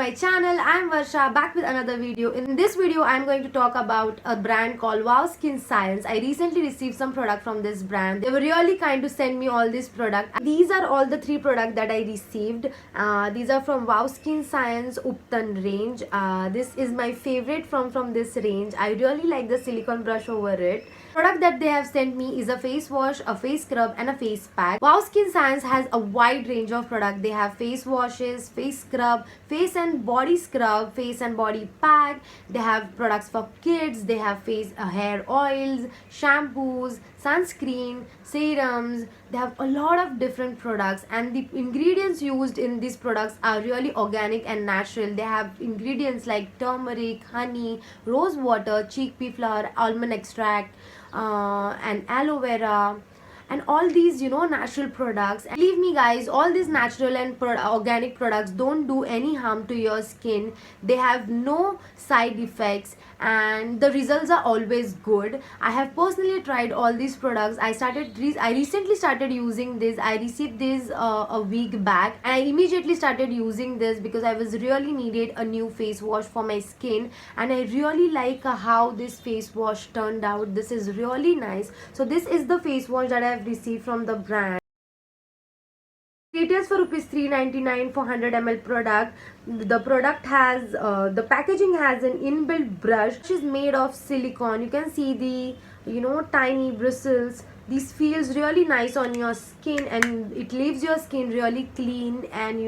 my channel. I'm Varsha, back with another video. In this video, I'm going to talk about a brand called Wow Skin Science. I recently received some product from this brand. They were really kind to send me all this product. These are all the 3 products that I received. These are from Wow Skin Science Uptan range. This is my favorite from this range. I really like the silicone brush over it. Product that they have sent me is a face wash, a face scrub and a face pack. Wow Skin Science has a wide range of product. They have face washes, face scrub, face and body scrub, face and body pack. They have products for kids. They have face hair oils, shampoos, sunscreen, serums. They have a lot of different products, and the ingredients used in these products are really organic and natural. They have ingredients like turmeric, honey, rose water, chickpea flour, almond extract, and aloe vera, and all these natural products. And believe me guys, all these natural and organic products don't do any harm to your skin. They have no side effects and the results are always good. I have personally tried all these products. I recently started using this. I received this a week back, and I immediately started using this because I was really needed a new face wash for my skin, and I really like how this face wash turned out. This is really nice. So this is the face wash that I have received from the brand. Retails for rupees 399 for 100 ml product. The product has the packaging has an inbuilt brush which is made of silicone. You can see the tiny bristles. This feels really nice on your skin, and it leaves your skin really clean and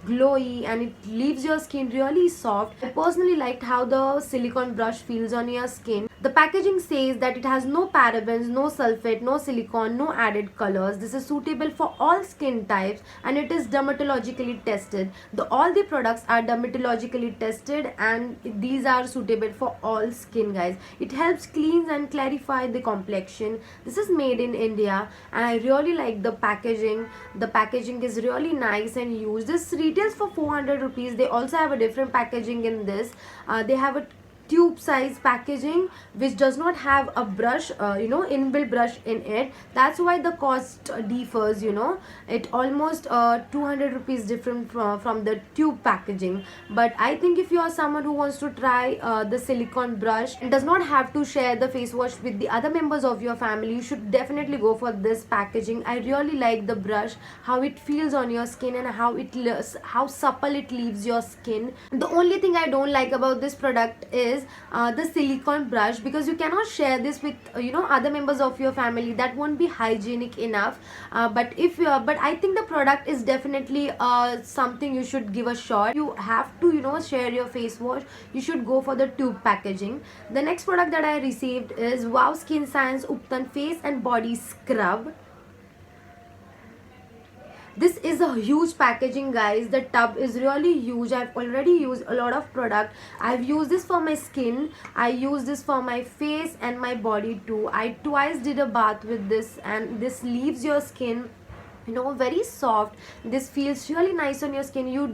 glowy, and it leaves your skin really soft. I personally liked how the silicone brush feels on your skin. The packaging says that it has no parabens, no sulfate, no silicone, no added colors. This is suitable for all skin types, and it is dermatologically tested. All the products are dermatologically tested, and these are suitable for all skin, guys. It helps cleanse and clarify the complexion. This is made in India, and I really like the packaging. The packaging is really nice and used. This retails for 400 rupees. They also have a different packaging in this. They have a tube size packaging which does not have a brush, inbuilt brush in it. That's why the cost differs. It almost 200 rupees different from the tube packaging. But I think if you are someone who wants to try the silicone brush and does not have to share the face wash with the other members of your family, you should definitely go for this packaging. I really like the brush, how it feels on your skin, and how supple it leaves your skin. The only thing I don't like about this product is the silicone brush, because you cannot share this with other members of your family. That won't be hygienic enough. But I think the product is definitely something you should give a shot. You have to share your face wash, you should go for the tube packaging. The next product that I received is Wow Skin Science Uptan face and body scrub. This is a huge packaging, guys. The tub is really huge. I've already used a lot of product. I've used this for my skin, I use this for my face and my body too. I twice did a bath with this, and this leaves your skin very soft. This feels really nice on your skin. You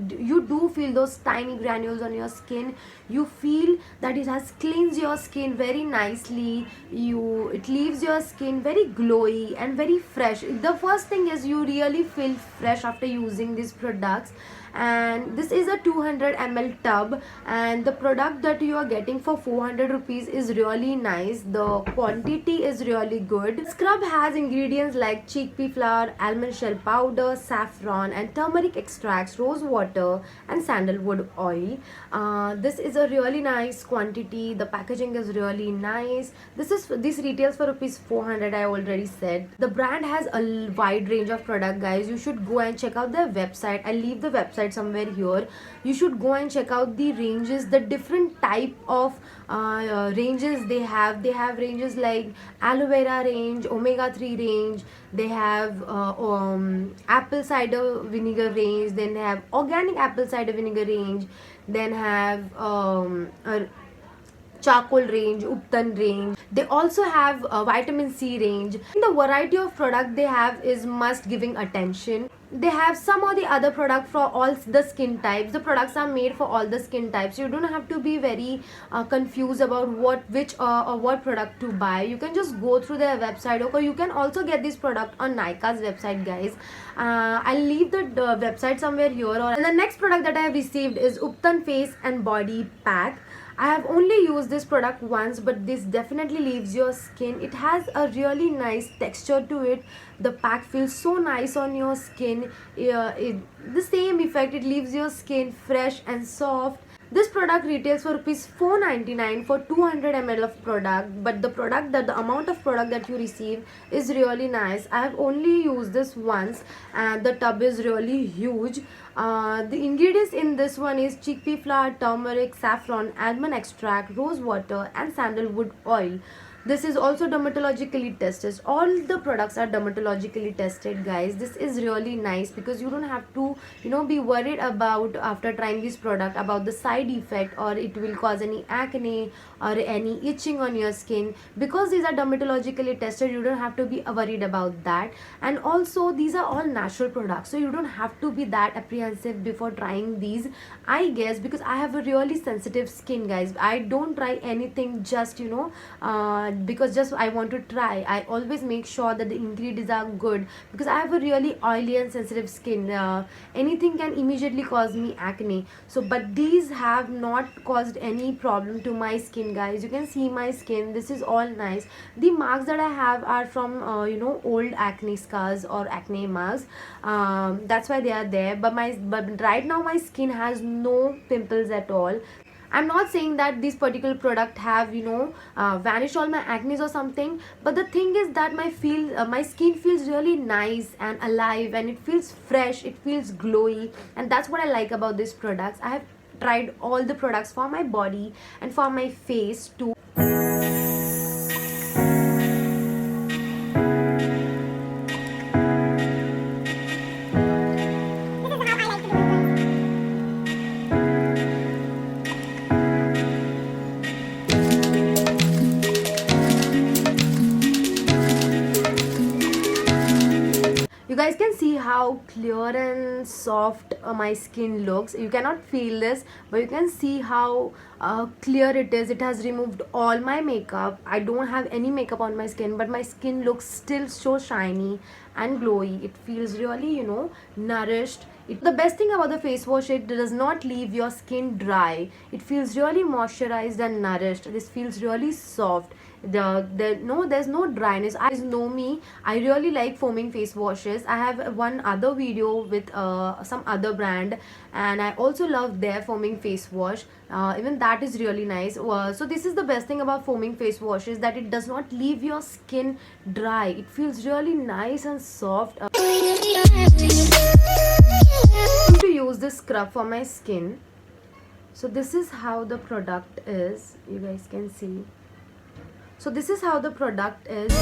do feel those tiny granules on your skin. You feel that it has cleansed your skin very nicely. It leaves your skin very glowy and very fresh. The first thing is you really feel fresh after using these products. And this is a 200 ml tub, and the product that you are getting for 400 rupees is really nice. The quantity is really good. Scrub has ingredients like chickpea flour, almond shell powder, saffron and turmeric extracts, rose water and sandalwood oil. This is a really nice quantity. The packaging is really nice. This retails for rupees 400. I already said. The brand has a wide range of product, guys. You should go and check out their website. I'll leave the website somewhere here. You should go and check out the ranges, the different type of ranges they have. They have ranges like aloe vera range, omega-3 range. They have apple cider vinegar range. Then they have organic apple cider vinegar range. Then have charcoal range, Uptan range. They also have a vitamin C range. And the variety of product they have is must giving attention. They have some of the other product for all the skin types. The products are made for all the skin types. You don't have to be very confused about which or what product to buy. You can just go through their website, or you can also get this product on Nykaa's website, guys. I'll leave the website somewhere here. And the next product that I have received is Uptan face and body pack. I have only used this product once, but this definitely leaves your skin. It has a really nice texture to it. The pack feels so nice on your skin. The same effect, it leaves your skin fresh and soft. This product retails for rupees 499 for 200 ml of product, but the amount of product that you receive is really nice. I have only used this once, and the tub is really huge. The ingredients in this one is chickpea flour, turmeric, saffron, almond extract, rose water, and sandalwood oil. This is also dermatologically tested. All the products are dermatologically tested, guys. This is really nice because you don't have to be worried about, after trying this product, about the side effect or it will cause any acne or any itching on your skin. Because these are dermatologically tested, you don't have to be worried about that. And also these are all natural products, so you don't have to be that apprehensive before trying these, I guess, because I have a really sensitive skin, guys. I don't try anything just because just I want to try. I always make sure that the ingredients are good because I have a really oily and sensitive skin. Anything can immediately cause me acne. So but these have not caused any problem to my skin, guys. You can see my skin. This is all nice. The marks that I have are from old acne scars or acne marks. That's why they are there. But right now my skin has no pimples at all. I'm not saying that this particular product have vanished all my acne or something, but the thing is that my skin feels really nice and alive, and it feels fresh, it feels glowy, and that's what I like about these products. I have tried all the products for my body and for my face too. You guys can see how clear and soft my skin looks. You cannot feel this, but you can see how clear it is. It has removed all my makeup. I don't have any makeup on my skin, but my skin looks still so shiny and glowy. It feels really nourished. The best thing about the face wash, it does not leave your skin dry. It feels really moisturized and nourished. This feels really soft. There's no dryness. I know me, I really like foaming face washes. I have one other video with some other brand, and I also love their foaming face wash. Even that is really nice. So this is the best thing about foaming face washes, that it does not leave your skin dry. It feels really nice and soft. I'm going to use this scrub for my skin. So this is how the product is. You guys can see. So this is how the product is.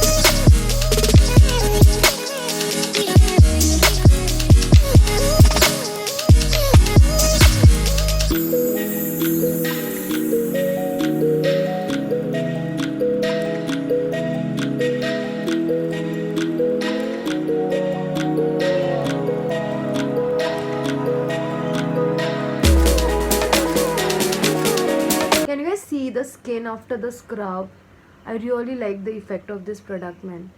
Can you guys see the skin after the scrub? I really like the effect of this product, man.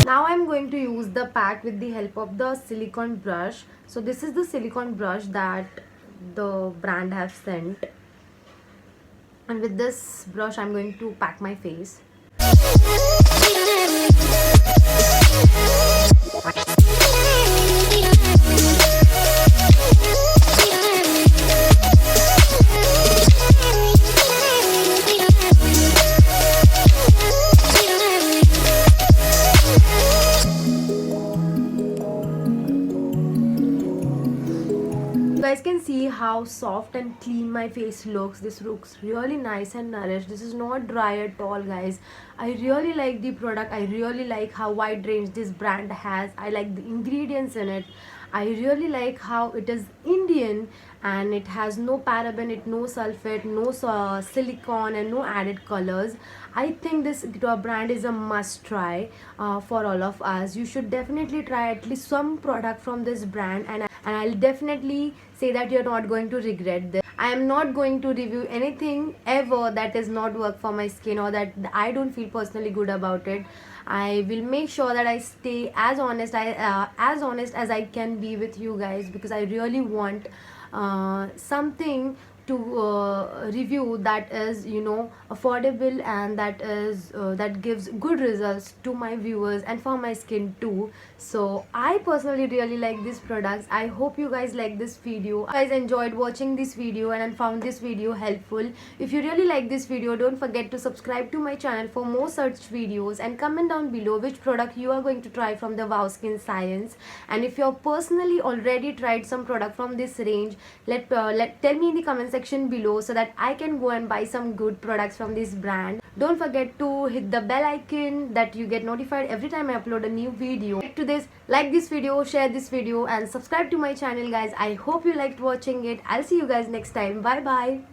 Now I'm going to use the pack with the help of the silicone brush. So this is the silicone brush that the brand have sent. And with this brush, I'm going to pack my face. You guys can see how soft and clean my face looks. This looks really nice and nourished. This is not dry at all, guys. I really like the product. I really like how wide range this brand has. I like the ingredients in it. I really like how it is Indian, and it has no paraben, it no sulfate, no silicone, and no added colors. I think this brand is a must try for all of us. You should definitely try at least some product from this brand, and I'll definitely say that you're not going to regret this. I am not going to review anything ever that is not work for my skin or that I don't feel personally good about it. I will make sure that I stay as honest as honest as I can be with you guys, because I really want something to review that is, you know, affordable, and that gives good results to my viewers and for my skin too. So I personally really like these products. I hope you guys like this video. If you guys enjoyed watching this video and found this video helpful, if you really like this video, don't forget to subscribe to my channel for more such videos, and comment down below which product you are going to try from the Wow Skin Science. And if you're personally already tried some product from this range, tell me in the comment section below so that I can go and buy some good products from this brand. Don't forget to hit the bell icon that you get notified every time I upload a new video. Like this video, share this video, and subscribe to my channel, guys. I hope you liked watching it. I'll see you guys next time. Bye bye.